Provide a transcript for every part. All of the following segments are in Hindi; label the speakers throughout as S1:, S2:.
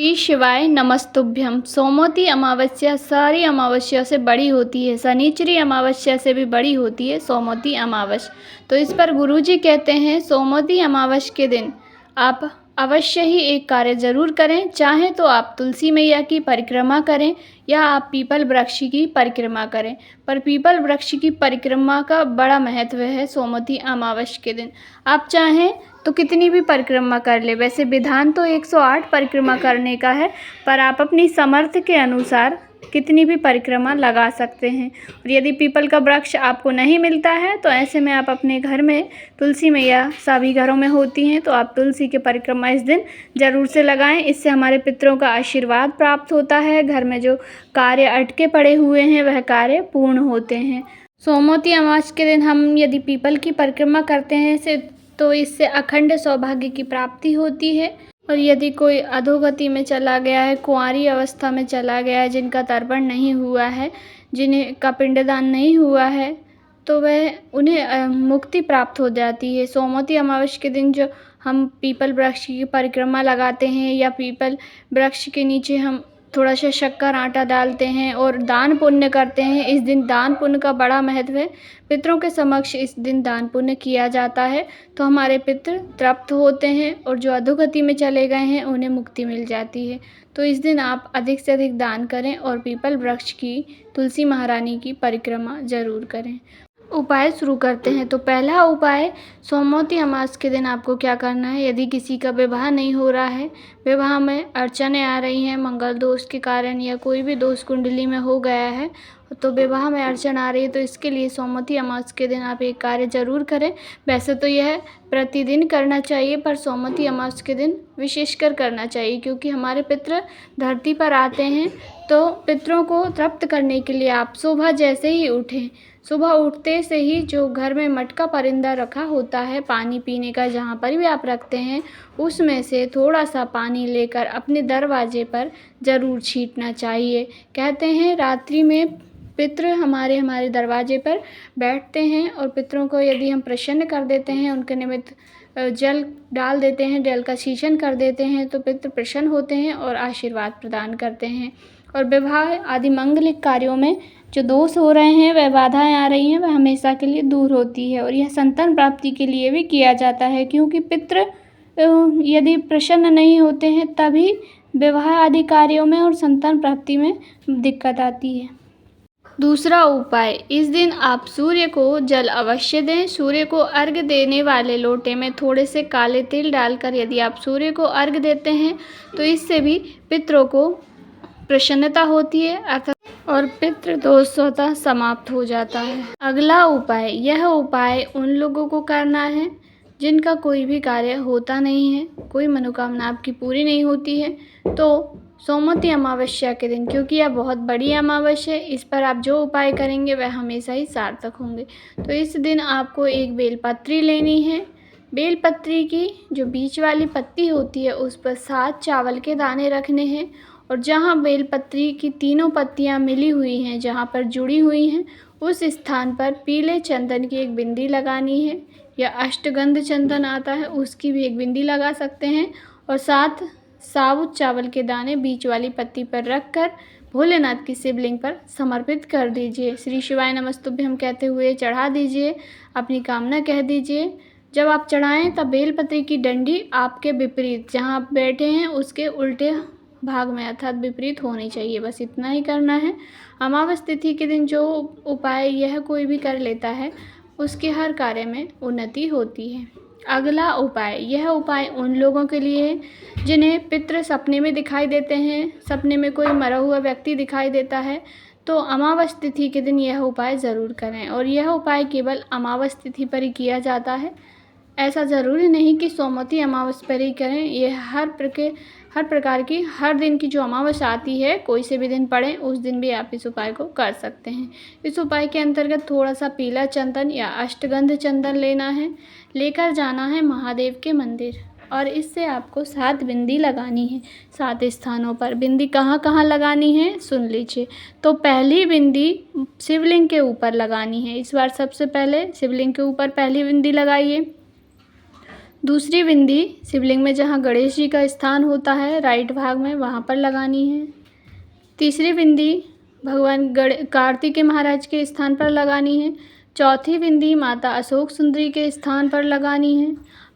S1: श्री शिवाय नमस्तुभ्यं। सोमवती अमावस्या सारी अमावस्या से बड़ी होती है, शनिचरी अमावस्या से भी बड़ी होती है सोमवती अमावस्या। तो इस पर गुरुजी कहते हैं सोमवती अमावस्या के दिन आप अवश्य ही एक कार्य जरूर करें। चाहे तो आप तुलसी मैया की परिक्रमा करें या आप पीपल वृक्ष की परिक्रमा करें, पर पीपल वृक्ष की परिक्रमा का बड़ा महत्व है। सोमवती अमावस्या के दिन आप चाहें तो कितनी भी परिक्रमा कर ले। वैसे विधान तो 108 परिक्रमा करने का है, पर आप अपनी समर्थ के अनुसार कितनी भी परिक्रमा लगा सकते हैं। और यदि पीपल का वृक्ष आपको नहीं मिलता है तो ऐसे में आप अपने घर में तुलसी मैया सभी घरों में होती हैं, तो आप तुलसी की परिक्रमा इस दिन ज़रूर से लगाएं। इससे हमारे पितरों का आशीर्वाद प्राप्त होता है। घर में जो कार्य अटके पड़े हुए हैं वह कार्य पूर्ण होते हैं। सोमवती अमावस्या के दिन हम यदि पीपल की परिक्रमा करते हैं तो इससे अखंड सौभाग्य की प्राप्ति होती है। और यदि कोई अधोगति में चला गया है, कुंवारी अवस्था में चला गया है, जिनका तर्पण नहीं हुआ है, जिन्हें का पिंडदान नहीं हुआ है, तो वह उन्हें मुक्ति प्राप्त हो जाती है। सोमवती अमावस्या के दिन जो हम पीपल वृक्ष की परिक्रमा लगाते हैं या पीपल वृक्ष के नीचे हम थोड़ा सा शक्कर आटा डालते हैं और दान पुण्य करते हैं। इस दिन दान पुण्य का बड़ा महत्व है। पितरों के समक्ष इस दिन दान पुण्य किया जाता है तो हमारे पितृ तृप्त होते हैं और जो अधोगति में चले गए हैं उन्हें मुक्ति मिल जाती है। तो इस दिन आप अधिक से अधिक दान करें और पीपल वृक्ष की, तुलसी महारानी की परिक्रमा जरूर करें। उपाय शुरू करते हैं। तो पहला उपाय, सोमवती अमावस्या के दिन आपको क्या करना है। यदि किसी का विवाह नहीं हो रहा है, विवाह में अड़चनें आ रही हैं मंगल दोष के कारण या कोई भी दोष कुंडली में हो गया है, तो विवाह में अड़चन आ रही है, तो इसके लिए सोमवती अमावस्या के दिन आप एक कार्य जरूर करें। वैसे तो यह प्रतिदिन करना चाहिए, पर सोमवती अमावस्या के दिन विशेषकर करना चाहिए, क्योंकि हमारे पितृ धरती पर आते हैं। तो पितरों को तृप्त करने के लिए आप सुबह जैसे ही उठें, सुबह उठते से ही जो घर में मटका परिंदा रखा होता है पानी पीने का, जहाँ पर भी आप रखते हैं, उसमें से थोड़ा सा पानी लेकर अपने दरवाजे पर ज़रूर छींटना चाहिए। कहते हैं रात्रि में पितृ हमारे दरवाजे पर बैठते हैं और पितरों को यदि हम प्रसन्न कर देते हैं, उनके निमित्त जल डाल देते हैं, जल का सिंचन कर देते हैं, तो पितृ प्रसन्न होते हैं और आशीर्वाद प्रदान करते हैं। और विवाह आदि मांगलिक कार्यों में जो दोष हो रहे हैं, वह बाधाएं आ रही हैं, वह हमेशा के लिए दूर होती है। और यह संतान प्राप्ति के लिए भी किया जाता है, क्योंकि पितृ यदि प्रसन्न नहीं होते हैं तभी विवाह आदि कार्यों में और संतान प्राप्ति में दिक्कत आती है। दूसरा उपाय, इस दिन आप सूर्य को जल अवश्य दें। सूर्य को अर्घ्य देने वाले लोटे में थोड़े से काले तिल डालकर यदि आप सूर्य को अर्घ्य देते हैं तो इससे भी पितरों को प्रसन्नता होती है, अर्थात और पितृ दोष स्वतः समाप्त हो जाता है। अगला उपाय, यह उपाय उन लोगों को करना है जिनका कोई भी कार्य होता नहीं है, कोई मनोकामना आपकी पूरी नहीं होती है, तो सोमवती अमावस्या के दिन, क्योंकि यह बहुत बड़ी अमावस्या है, इस पर आप जो उपाय करेंगे वह हमेशा ही सार्थक होंगे। तो इस दिन आपको एक बेलपत्री लेनी है। बेलपत्री की जो बीच वाली पत्ती होती है उस पर 7 चावल के दाने रखने हैं और जहाँ बेलपत्री की तीनों पत्तियाँ मिली हुई हैं, जहाँ पर जुड़ी हुई हैं, उस स्थान पर पीले चंदन की एक बिंदी लगानी है, या अष्टगंध चंदन आता है उसकी भी एक बिंदी लगा सकते हैं। और 7 साबुत चावल के दाने बीच वाली पत्ती पर रखकर भोलेनाथ की शिवलिंग पर समर्पित कर दीजिए। श्री शिवाय नमस्तुभ्यं कहते हुए चढ़ा दीजिए, अपनी कामना कह दीजिए। जब आप चढ़ाएं तब बेलपत्री की डंडी आपके विपरीत, जहां आप बैठे हैं उसके उल्टे भाग में अर्थात विपरीत होनी चाहिए। बस इतना ही करना है। अमावस्या तिथि के दिन जो उपाय यह कोई भी कर लेता है उसके हर कार्य में उन्नति होती है। अगला उपाय, यह उपाय उन लोगों के लिए है जिन्हें पितृ सपने में दिखाई देते हैं। सपने में कोई मरा हुआ व्यक्ति दिखाई देता है तो अमावस्या तिथि के दिन यह उपाय ज़रूर करें। और यह उपाय केवल अमावस्या तिथि पर ही किया जाता है, ऐसा ज़रूरी नहीं कि सोमवती अमावस्या पर ही करें। यह हर प्रकार की हर दिन की जो अमावस्या आती है, कोई से भी दिन पड़े उस दिन भी आप इस उपाय को कर सकते हैं। इस उपाय के अंतर्गत थोड़ा सा पीला चंदन या अष्टगंध चंदन लेना है, लेकर जाना है महादेव के मंदिर और इससे आपको 7 बिंदी लगानी है 7 स्थानों पर। बिंदी कहाँ कहाँ लगानी है सुन लीजिए। तो पहली बिंदी शिवलिंग के ऊपर लगानी है। इस बार सबसे पहले शिवलिंग के ऊपर पहली बिंदी लगाइए। दूसरी बिंदी शिवलिंग में जहाँ गणेश जी का स्थान होता है राइट भाग में, वहाँ पर लगानी है। तीसरी बिंदी भगवान कार्तिकेय महाराज के स्थान पर लगानी है। चौथी बिंदी माता अशोक सुंदरी के स्थान पर लगानी है।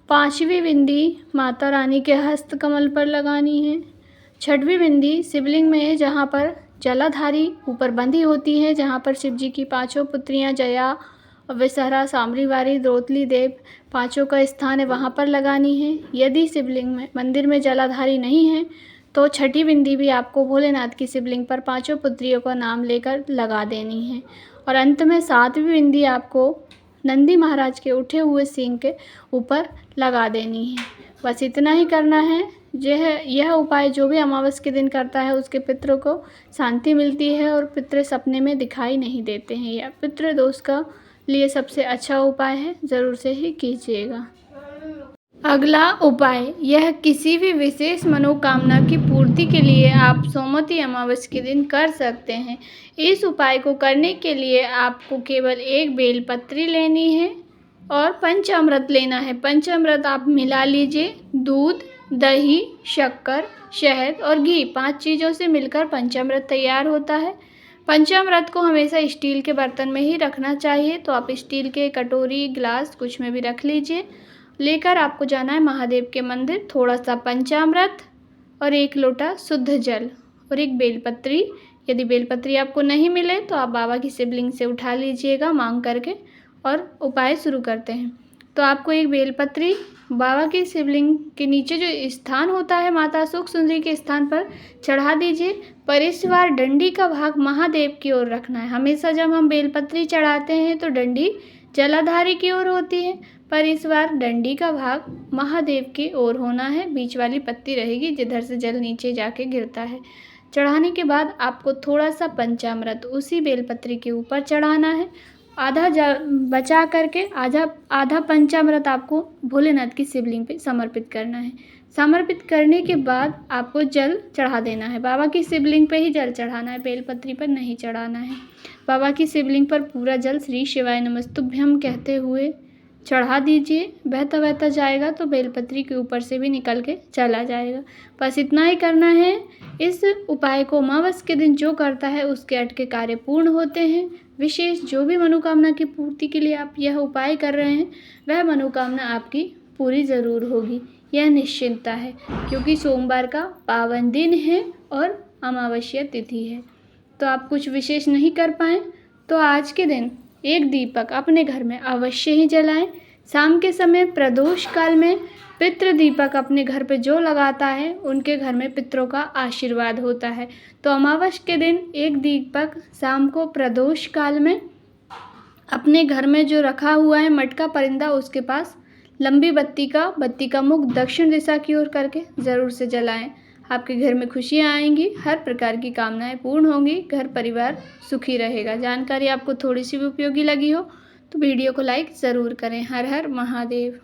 S1: पांचवी बिंदी माता रानी के हस्त कमल पर लगानी है। छठवीं बिंदी शिवलिंग में जहाँ पर जलाधारी ऊपर बंधी होती है, जहाँ पर शिव जी की पांचों पुत्रियाँ जया, विसहरा, साम्रीवारी, द्रौपदी देव पांचों का स्थान है, वहाँ पर लगानी है। यदि शिवलिंग में मंदिर में जलाधारी नहीं है तो छठी बिंदी भी आपको भोलेनाथ की शिवलिंग पर पांचों पुत्रियों का नाम लेकर लगा देनी है। और अंत में सातवीं बिंदी आपको नंदी महाराज के उठे हुए सिंह के ऊपर लगा देनी है। बस इतना ही करना है। यह उपाय जो भी अमावस के दिन करता है उसके पितरों को शांति मिलती है और पितृ सपने में दिखाई नहीं देते हैं। यह पितृ दोष का लिए सबसे अच्छा उपाय है, ज़रूर से ही कीजिएगा। अगला उपाय, यह किसी भी विशेष मनोकामना की पूर्ति के लिए आप सोमवती अमावस के दिन कर सकते हैं। इस उपाय को करने के लिए आपको केवल एक बेलपत्री लेनी है और पंचामृत लेना है। पंचामृत आप मिला लीजिए, दूध, दही, शक्कर, शहद और घी 5 चीज़ों से मिलकर पंचामृत तैयार होता है। पंचामृत को हमेशा स्टील के बर्तन में ही रखना चाहिए, तो आप स्टील के कटोरी, गिलास कुछ में भी रख लीजिए। लेकर आपको जाना है महादेव के मंदिर। थोड़ा सा पंचामृत और 1 लोटा शुद्ध जल और एक बेलपत्री। यदि बेलपत्री आपको नहीं मिले तो आप बाबा की शिवलिंग से उठा लीजिएगा मांग करके, और उपाय शुरू करते हैं। तो आपको एक बेलपत्री बाबा की शिवलिंग के नीचे जो स्थान होता है माता अशोक सुंदरी के स्थान पर चढ़ा दीजिए। पर इस बार डंडी का भाग महादेव की ओर रखना है। हमेशा जब हम बेलपत्री चढ़ाते हैं तो डंडी जलाधारी की ओर होती है, पर इस बार डंडी का भाग महादेव की ओर होना है। बीच वाली पत्ती रहेगी जिधर से जल नीचे जाके गिरता है। चढ़ाने के बाद आपको थोड़ा सा पंचामृत उसी बेलपत्री के ऊपर चढ़ाना है। आधा बचा करके आधा पंचामृत आपको भोलेनाथ की शिवलिंग पे समर्पित करना है। समर्पित करने के बाद आपको जल चढ़ा देना है। बाबा की शिवलिंग पे ही जल चढ़ाना है, बेलपत्री पर नहीं चढ़ाना है। बाबा की शिवलिंग पर पूरा जल श्री शिवाय नमस्तुभ्यम कहते हुए चढ़ा दीजिए। बहता बहता जाएगा तो बेलपत्री के ऊपर से भी निकल के चला जाएगा। बस इतना ही करना है। इस उपाय को अमावस के दिन जो करता है उसके अटके कार्य पूर्ण होते हैं। विशेष जो भी मनोकामना की पूर्ति के लिए आप यह उपाय कर रहे हैं वह मनोकामना आपकी पूरी ज़रूर होगी, यह निश्चिंतता है, क्योंकि सोमवार का पावन दिन है और अमावस्या तिथि है। तो आप कुछ विशेष नहीं कर पाएँ तो आज के दिन एक दीपक अपने घर में अवश्य ही जलाएं। शाम के समय प्रदोष काल में पितृ दीपक अपने घर पे जो लगाता है उनके घर में पितरों का आशीर्वाद होता है। तो अमावस के दिन एक दीपक शाम को प्रदोष काल में अपने घर में जो रखा हुआ है मटका परिंदा उसके पास लंबी बत्ती का मुख दक्षिण दिशा की ओर करके ज़रूर से जलाएं। आपके घर में खुशियाँ आएंगी, हर प्रकार की कामनाएं पूर्ण होंगी, घर परिवार सुखी रहेगा। जानकारी आपको थोड़ी सी भी उपयोगी लगी हो तो वीडियो को लाइक ज़रूर करें। हर हर महादेव।